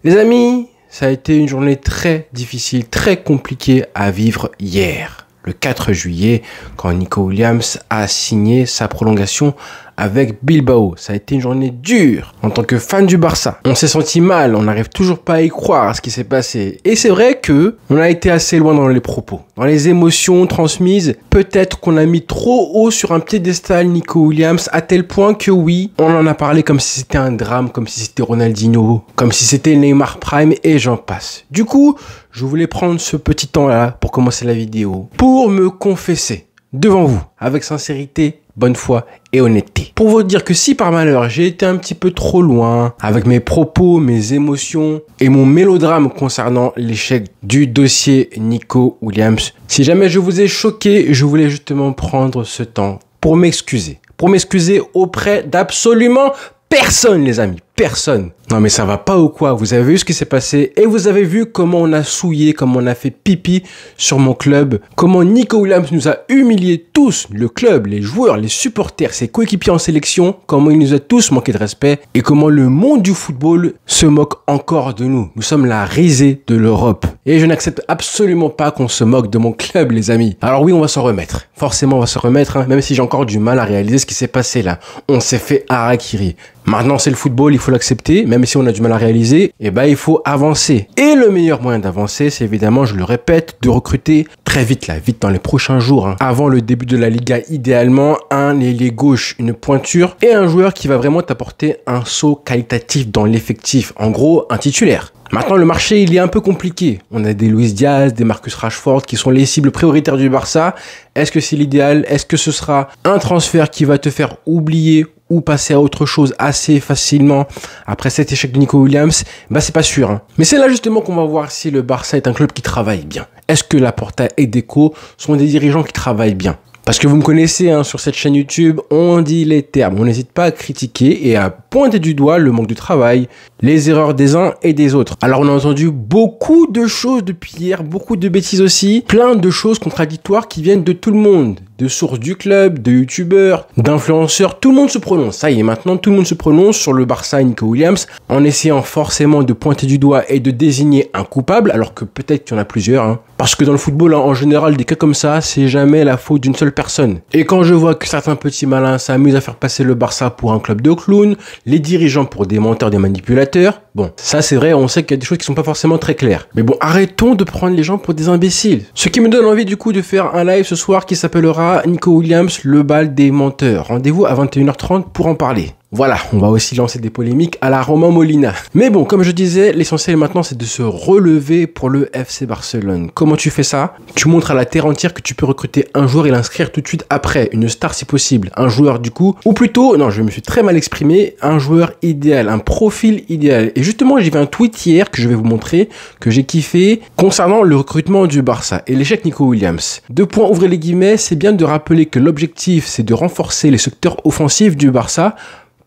Les amis, ça a été une journée très difficile, très compliquée à vivre hier, le 4 juillet, quand Nico Williams a signé sa prolongation avec Bilbao. Ça a été une journée dure en tant que fan du Barça. On s'est senti mal, on n'arrive toujours pas à y croire à ce qui s'est passé. Et c'est vrai que on a été assez loin dans les propos, dans les émotions transmises. Peut-être qu'on a mis trop haut sur un piédestal Nico Williams, à tel point que oui, on en a parlé comme si c'était un drame, comme si c'était Ronaldinho, comme si c'était Neymar Prime et j'en passe. Du coup, je voulais prendre ce petit temps-là pour commencer la vidéo, pour me confesser devant vous, avec sincérité, bonne foi et honnêteté. Pour vous dire que si par malheur j'ai été un petit peu trop loin avec mes propos, mes émotions et mon mélodrame concernant l'échec du dossier Nico Williams, si jamais je vous ai choqué, je voulais justement prendre ce temps pour m'excuser. Pour m'excuser auprès d'absolument personne, les amis. Personne. Non mais ça va pas ou quoi? Vous avez vu ce qui s'est passé et vous avez vu comment on a souillé, comment on a fait pipi sur mon club, comment Nico Williams nous a humiliés tous, le club, les joueurs, les supporters, ses coéquipiers en sélection, comment il nous a tous manqué de respect et comment le monde du football se moque encore de nous. Nous sommes la risée de l'Europe et je n'accepte absolument pas qu'on se moque de mon club, les amis. Alors oui, on va s'en remettre. Forcément, on va se remettre, hein, même si j'ai encore du mal à réaliser ce qui s'est passé là. On s'est fait harakiri. Maintenant, c'est le football, il faut l'accepter, même si on a du mal à réaliser, et il faut avancer. Et le meilleur moyen d'avancer, c'est évidemment, je le répète, de recruter très vite, là, vite dans les prochains jours, hein, avant le début de la Liga, idéalement, un ailier gauche, une pointure, et un joueur qui va vraiment t'apporter un saut qualitatif dans l'effectif. En gros, un titulaire. Maintenant, le marché, il est un peu compliqué. On a des Luis Diaz, des Marcus Rashford qui sont les cibles prioritaires du Barça. Est-ce que c'est l'idéal? Est-ce que ce sera un transfert qui va te faire oublier ou passer à autre chose assez facilement après cet échec de Nico Williams? C'est pas sûr. Hein. Mais c'est là justement qu'on va voir si le Barça est un club qui travaille bien. Est-ce que Laporta et Deco sont des dirigeants qui travaillent bien? Parce que vous me connaissez, hein, sur cette chaîne YouTube, on dit les termes. On n'hésite pas à critiquer et à pointer du doigt le manque de travail, les erreurs des uns et des autres. Alors on a entendu beaucoup de choses depuis hier, beaucoup de bêtises aussi, plein de choses contradictoires qui viennent de tout le monde, de sources du club, de youtubeurs, d'influenceurs, tout le monde se prononce. Ça y est, maintenant tout le monde se prononce sur le Barça et Nico Williams en essayant forcément de pointer du doigt et de désigner un coupable, alors que peut-être qu'il y en a plusieurs. Hein. Parce que dans le football, hein, en général, des cas comme ça, c'est jamais la faute d'une seule personne. Et quand je vois que certains petits malins s'amusent à faire passer le Barça pour un club de clowns, les dirigeants pour des menteurs, des manipulateurs, bon, ça c'est vrai, on sait qu'il y a des choses qui sont pas forcément très claires. Mais bon, arrêtons de prendre les gens pour des imbéciles. Ce qui me donne envie du coup de faire un live ce soir qui s'appellera Nico Williams, le bal des menteurs. Rendez-vous à 21h30 pour en parler. Voilà, on va aussi lancer des polémiques à la Romain Molina. Mais bon, comme je disais, l'essentiel maintenant c'est de se relever pour le FC Barcelone. Comment tu fais ça? Tu montres à la terre entière que tu peux recruter un joueur et l'inscrire tout de suite après, une star si possible, un joueur du coup, ou plutôt, non, je me suis très mal exprimé, un joueur idéal, un profil idéal. Et justement, j'ai vu un tweet hier que je vais vous montrer, que j'ai kiffé, concernant le recrutement du Barça et l'échec Nico Williams. Deux points, ouvrez les guillemets, c'est bien de rappeler que l'objectif c'est de renforcer les secteurs offensifs du Barça,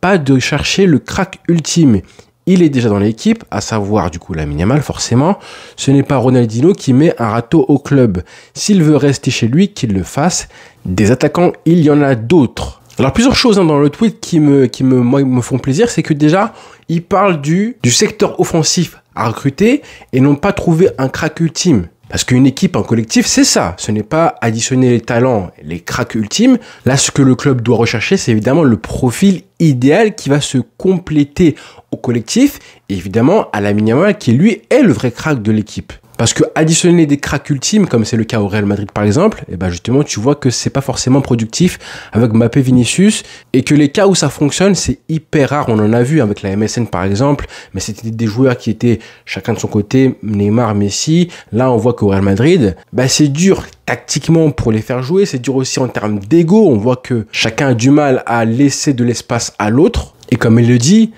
pas de chercher le crack ultime. Il est déjà dans l'équipe, à savoir du coup Lamine Yamal forcément. Ce n'est pas Ronaldinho qui met un râteau au club. S'il veut rester chez lui, qu'il le fasse. Des attaquants, il y en a d'autres. Alors plusieurs choses dans le tweet qui me font plaisir, c'est que déjà, il parle du secteur offensif à recruter et non pas trouver un crack ultime. Parce qu'une équipe, un collectif, c'est ça. Ce n'est pas additionner les talents, les cracks ultimes. Là, ce que le club doit rechercher, c'est évidemment le profil idéal qui va se compléter au collectif. Et évidemment, à Lamine Yamal, qui lui est le vrai crack de l'équipe. Parce que additionner des cracks ultimes, comme c'est le cas au Real Madrid par exemple, et justement tu vois que c'est pas forcément productif avec Mbappé, Vinicius, et que les cas où ça fonctionne, c'est hyper rare. On en a vu avec la MSN par exemple, mais c'était des joueurs qui étaient chacun de son côté, Neymar, Messi. Là on voit qu'au Real Madrid, c'est dur tactiquement pour les faire jouer, c'est dur aussi en termes d'ego. On voit que chacun a du mal à laisser de l'espace à l'autre, et comme il le dit,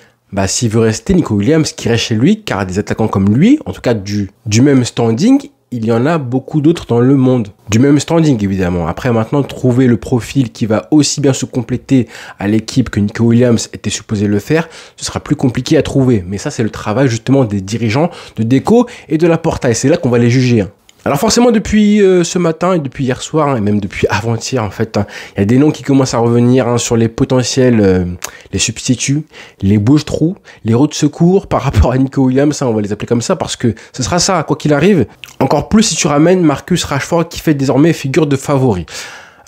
s'il veut rester, Nico Williams qui reste chez lui, car des attaquants comme lui, en tout cas du même standing, il y en a beaucoup d'autres dans le monde. Du même standing, évidemment. Après, maintenant, trouver le profil qui va aussi bien se compléter à l'équipe que Nico Williams était supposé le faire, ce sera plus compliqué à trouver. Mais ça, c'est le travail, justement, des dirigeants de Deco et de Laporta. Et c'est là qu'on va les juger. Alors forcément, depuis ce matin et depuis hier soir, hein, et même depuis avant-hier, en fait, hein, il y a des noms qui commencent à revenir hein, sur les potentiels, les substituts, les bouches-trous, les roues de secours par rapport à Nico Williams, hein, on va les appeler comme ça, parce que ce sera ça, quoi qu'il arrive. Encore plus si tu ramènes Marcus Rashford qui fait désormais figure de favori.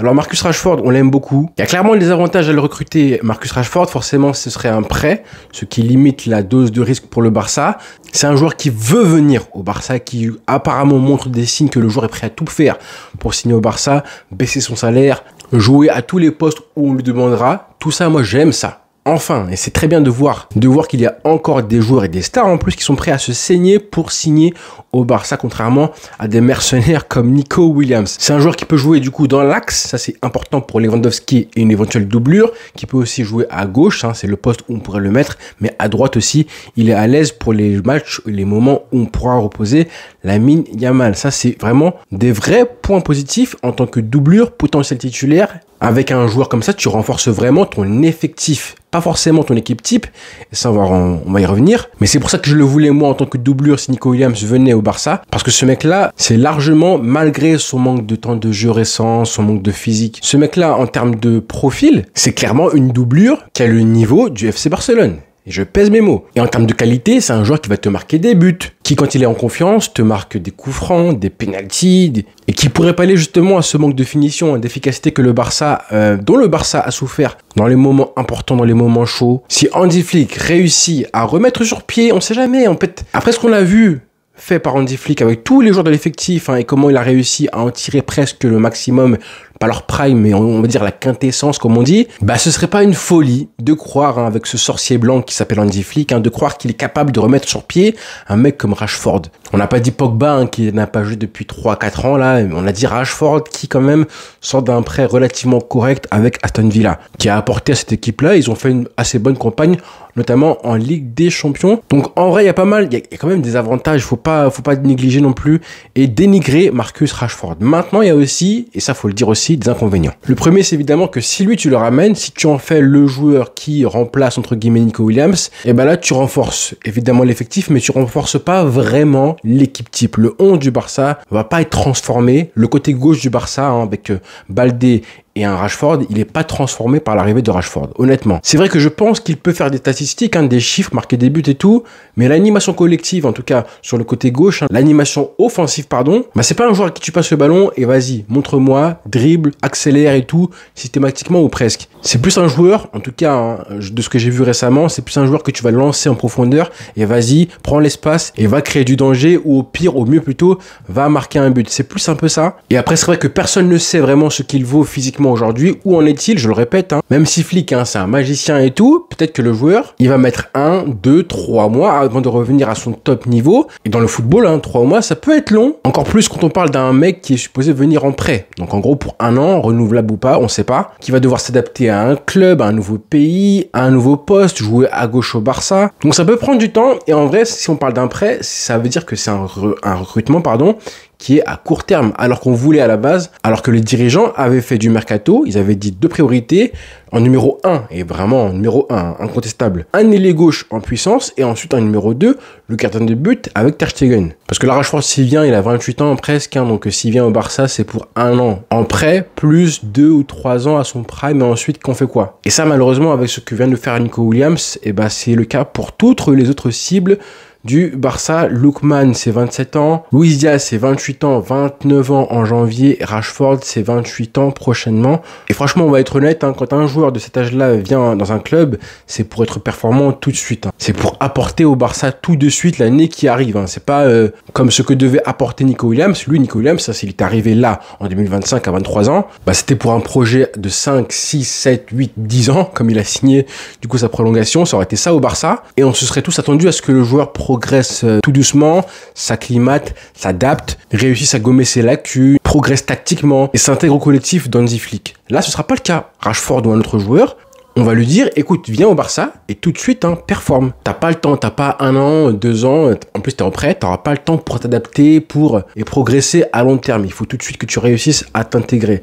Alors Marcus Rashford, on l'aime beaucoup. Il y a clairement des avantages à le recruter. Marcus Rashford, forcément, ce serait un prêt, ce qui limite la dose de risque pour le Barça. C'est un joueur qui veut venir au Barça, qui apparemment montre des signes que le joueur est prêt à tout faire pour signer au Barça, baisser son salaire, jouer à tous les postes où on lui demandera. Tout ça, moi, j'aime ça. Enfin, et c'est très bien de voir qu'il y a encore des joueurs et des stars en plus qui sont prêts à se saigner pour signer au Barça, contrairement à des mercenaires comme Nico Williams. C'est un joueur qui peut jouer du coup dans l'axe, ça c'est important pour Lewandowski et une éventuelle doublure, qui peut aussi jouer à gauche, hein, c'est le poste où on pourrait le mettre, mais à droite aussi, il est à l'aise pour les matchs, les moments où on pourra reposer Lamine Yamal. Ça c'est vraiment des vrais points positifs en tant que doublure, potentiel titulaire. Avec un joueur comme ça, tu renforces vraiment ton effectif, pas forcément ton équipe type, et ça on va y revenir, mais c'est pour ça que je le voulais moi en tant que doublure si Nico Williams venait au Barça, parce que ce mec-là, c'est largement, malgré son manque de temps de jeu récent, son manque de physique, ce mec-là en termes de profil, c'est clairement une doublure qui a le niveau du FC Barcelone. Et je pèse mes mots. Et en termes de qualité, c'est un joueur qui va te marquer des buts, qui quand il est en confiance, te marque des coups francs, des pénaltys, et qui pourrait pallier justement à ce manque de finition, d'efficacité que le Barça, dont le Barça a souffert dans les moments importants, dans les moments chauds. Si Hansi Flick réussit à remettre sur pied, on sait jamais, en fait, après ce qu'on a vu fait par Hansi Flick avec tous les joueurs de l'effectif, hein, et comment il a réussi à en tirer presque le maximum, pas leur prime, mais on va dire la quintessence, comme on dit, bah ce serait pas une folie de croire, hein, avec ce sorcier blanc qui s'appelle Hansi Flick, hein, de croire qu'il est capable de remettre sur pied un mec comme Rashford. On n'a pas dit Pogba, hein, qui n'a pas joué depuis 3-4 ans, là, on a dit Rashford, qui quand même sort d'un prêt relativement correct avec Aston Villa, qui a apporté à cette équipe-là, ils ont fait une assez bonne campagne, notamment en Ligue des Champions. Donc en vrai, il y a pas mal, il y a quand même des avantages, faut pas négliger non plus et dénigrer Marcus Rashford. Maintenant, il y a aussi, et ça faut le dire aussi, des inconvénients. Le premier, c'est évidemment que si lui tu le ramènes, si tu en fais le joueur qui remplace entre guillemets Nico Williams, et ben là tu renforces évidemment l'effectif, mais tu renforces pas vraiment l'équipe type. Le 11 du Barça va pas être transformé. Le côté gauche du Barça, hein, avec Baldé et un Rashford, il n'est pas transformé par l'arrivée de Rashford, honnêtement. C'est vrai que je pense qu'il peut faire des statistiques, hein, des chiffres, marquer des buts et tout, mais l'animation collective, en tout cas sur le côté gauche, hein, l'animation offensive, pardon, bah c'est pas un joueur à qui tu passes le ballon et vas-y, montre-moi, dribble, accélère et tout, systématiquement ou presque. C'est plus un joueur, en tout cas, hein, de ce que j'ai vu récemment, c'est plus un joueur que tu vas lancer en profondeur et vas-y, prends l'espace et va créer du danger ou au pire, au mieux plutôt, va marquer un but. C'est plus un peu ça. Et après, c'est vrai que personne ne sait vraiment ce qu'il vaut physiquement aujourd'hui. Où en est-il? Je le répète, hein, même si Flick, hein, c'est un magicien et tout, peut-être que le joueur, il va mettre 1, 2, 3 mois avant de revenir à son top niveau. Et dans le football, hein, 3 mois, ça peut être long. Encore plus quand on parle d'un mec qui est supposé venir en prêt. Donc en gros, pour 1 an, renouvelable ou pas, on sait pas, qui va devoir s'adapter à un club, à un nouveau pays, à un nouveau poste, jouer à gauche au Barça. Donc ça peut prendre du temps. Et en vrai, si on parle d'un prêt, ça veut dire que c'est un recrutement, pardon, qui est à court terme, alors qu'on voulait à la base, alors que les dirigeants avaient fait du mercato, ils avaient dit 2 priorités, en numéro 1, et vraiment en numéro 1, incontestable, un ailier gauche en puissance, et ensuite en numéro 2, le gardien de but avec Ter Stegen. Parce que là, Rashford, s'il vient, il a 28 ans presque, hein, donc s'il vient au Barça, c'est pour 1 an en prêt, plus 2 ou 3 ans à son prime, et ensuite, qu'on fait quoi? Et ça, malheureusement, avec ce que vient de faire Nico Williams, et bah, c'est le cas pour toutes les autres cibles du Barça. Lookman, c'est 27 ans. Luis Diaz, c'est 28 ans, 29 ans en janvier. Rashford, c'est 28 ans prochainement. Et franchement, on va être honnête, hein, quand un joueur de cet âge-là vient dans un club, c'est pour être performant tout de suite. Hein. C'est pour apporter au Barça tout de suite l'année qui arrive. Hein. C'est pas comme ce que devait apporter Nico Williams. Lui, Nico Williams, ça, s'il est arrivé là en 2025 à 23 ans, bah, c'était pour un projet de 5, 6, 7, 8, 10 ans, comme il a signé du coup sa prolongation. Ça aurait été ça au Barça. Et on se serait tous attendus à ce que le joueur progresse tout doucement, s'acclimate, s'adapte, réussisse à gommer ses lacunes, progresse tactiquement et s'intègre au collectif d'Hansi Flick. Là, ce sera pas le cas. Rashford ou un autre joueur, on va lui dire, écoute, viens au Barça et tout de suite, hein, performe. T'as pas le temps, t'as pas 1 an, 2 ans, en plus t'es en prêt, t'auras pas le temps pour t'adapter, et progresser à long terme. Il faut tout de suite que tu réussisses à t'intégrer.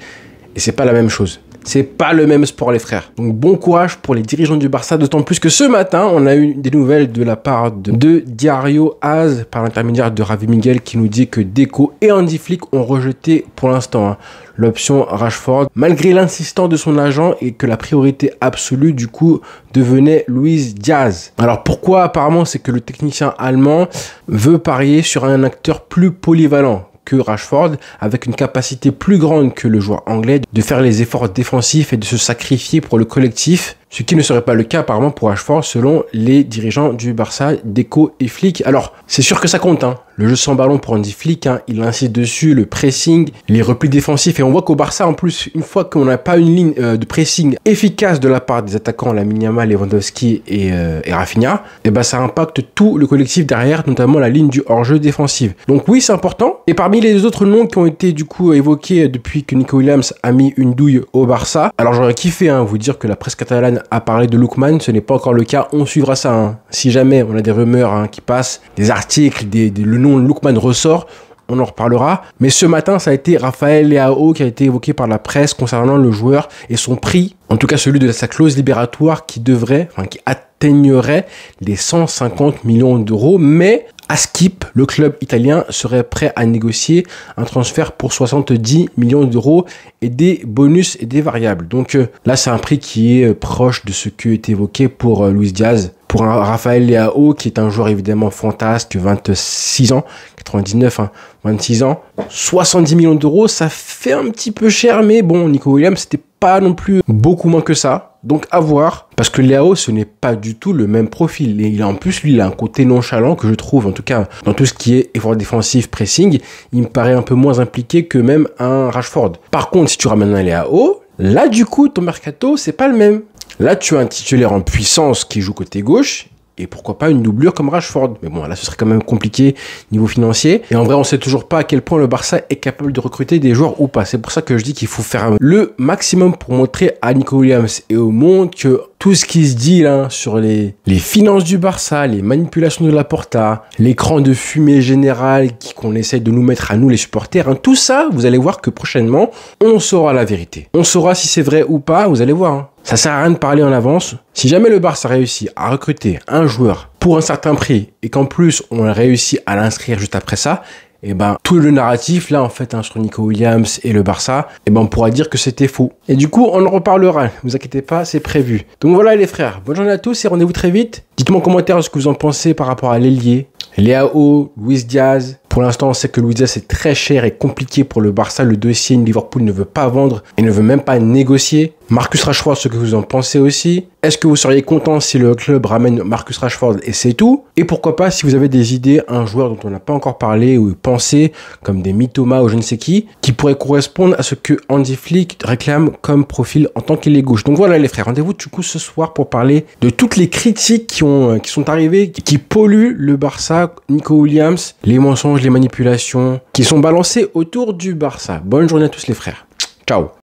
Et c'est pas la même chose. C'est pas le même sport, les frères. Donc bon courage pour les dirigeants du Barça, d'autant plus que ce matin, on a eu des nouvelles de la part de Diario AS par l'intermédiaire de Javi Miguel qui nous dit que Deco et Hansi Flick ont rejeté pour l'instant l'option Rashford, malgré l'insistance de son agent et que la priorité absolue du coup devenait Luis Diaz. Alors pourquoi? Apparemment c'est que le technicien allemand veut parier sur un acteur plus polyvalent que Rashford, avec une capacité plus grande que le joueur anglais de faire les efforts défensifs et de se sacrifier pour le collectif, ce qui ne serait pas le cas apparemment pour Rashford selon les dirigeants du Barça, Deco et Flick. Alors, c'est sûr que ça compte, hein. Le jeu sans ballon pour Hansi Flick, hein, il insiste dessus, le pressing, les replis défensifs, et on voit qu'au Barça, en plus, une fois qu'on n'a pas une ligne de pressing efficace de la part des attaquants, Lamine Yamal, Lewandowski et Rafinha, et ben ça impacte tout le collectif derrière, notamment la ligne du hors-jeu défensif. Donc oui, c'est important. Et parmi les autres noms qui ont été du coup évoqués depuis que Nico Williams a mis une douille au Barça, alors j'aurais kiffé vous dire que la presse catalane a parlé de Lookman, ce n'est pas encore le cas, on suivra ça. Si jamais on a des rumeurs qui passent, des articles, le nom Lookman ressort, on en reparlera. Mais ce matin, ça a été Raphaël Leao qui a été évoqué par la presse concernant le joueur et son prix, en tout cas celui de sa clause libératoire qui atteignerait les 150 millions d'euros, mais à Skip, le club italien serait prêt à négocier un transfert pour 70 millions d'euros et des bonus et des variables. Donc là, c'est un prix qui est proche de ce qui est évoqué pour Luis Diaz. Pour un Raphaël Leao, qui est un joueur évidemment fantasque, 26 ans, 99, 26 ans, 70 millions d'euros, ça fait un petit peu cher, mais bon, Nico Williams, c'était pas non plus beaucoup moins que ça. Donc à voir, parce que Leao, ce n'est pas du tout le même profil. Et en plus, lui, il a un côté nonchalant que je trouve, en tout cas, dans tout ce qui est effort défensif, pressing, il me paraît un peu moins impliqué que même un Rashford. Par contre, si tu ramènes un Leao, là, du coup, ton mercato, c'est pas le même. Là, tu as un titulaire en puissance qui joue côté gauche, et pourquoi pas une doublure comme Rashford. Mais bon, là, ce serait quand même compliqué niveau financier. Et en vrai, on sait toujours pas à quel point le Barça est capable de recruter des joueurs ou pas. C'est pour ça que je dis qu'il faut faire le maximum pour montrer à Nico Williams et au monde que tout ce qui se dit là sur les finances du Barça, les manipulations de Laporta, l'écran de fumée générale qu'on essaye de nous mettre à nous les supporters, tout ça, vous allez voir que prochainement, on saura la vérité. On saura si c'est vrai ou pas, vous allez voir. Ça sert à rien de parler en avance. Si jamais le Barça réussit à recruter un joueur pour un certain prix et qu'en plus on réussit à l'inscrire juste après ça, et ben tout le narratif là en fait sur Nico Williams et le Barça, et ben on pourra dire que c'était faux. Et du coup on en reparlera, ne vous inquiétez pas, c'est prévu. Donc voilà les frères, bonne journée à tous et rendez-vous très vite. Dites-moi en commentaire ce que vous en pensez par rapport à l'ailier, Leao, Luis Diaz. Pour l'instant, on sait que Luis Diaz est très cher et compliqué pour le Barça. Le dossier Liverpool ne veut pas vendre et ne veut même pas négocier. Marcus Rashford, ce que vous en pensez aussi. Est-ce que vous seriez content si le club ramène Marcus Rashford et c'est tout? Et pourquoi pas si vous avez des idées, un joueur dont on n'a pas encore parlé ou pensé, comme des Mitoma ou je ne sais qui pourrait correspondre à ce que Hansi Flick réclame comme profil en tant qu'ailier gauche. Donc voilà les frères, rendez-vous du coup ce soir pour parler de toutes les critiques qui sont arrivées, qui polluent le Barça, Nico Williams, les mensonges, les manipulations qui sont balancées autour du Barça. Bonne journée à tous les frères. Ciao.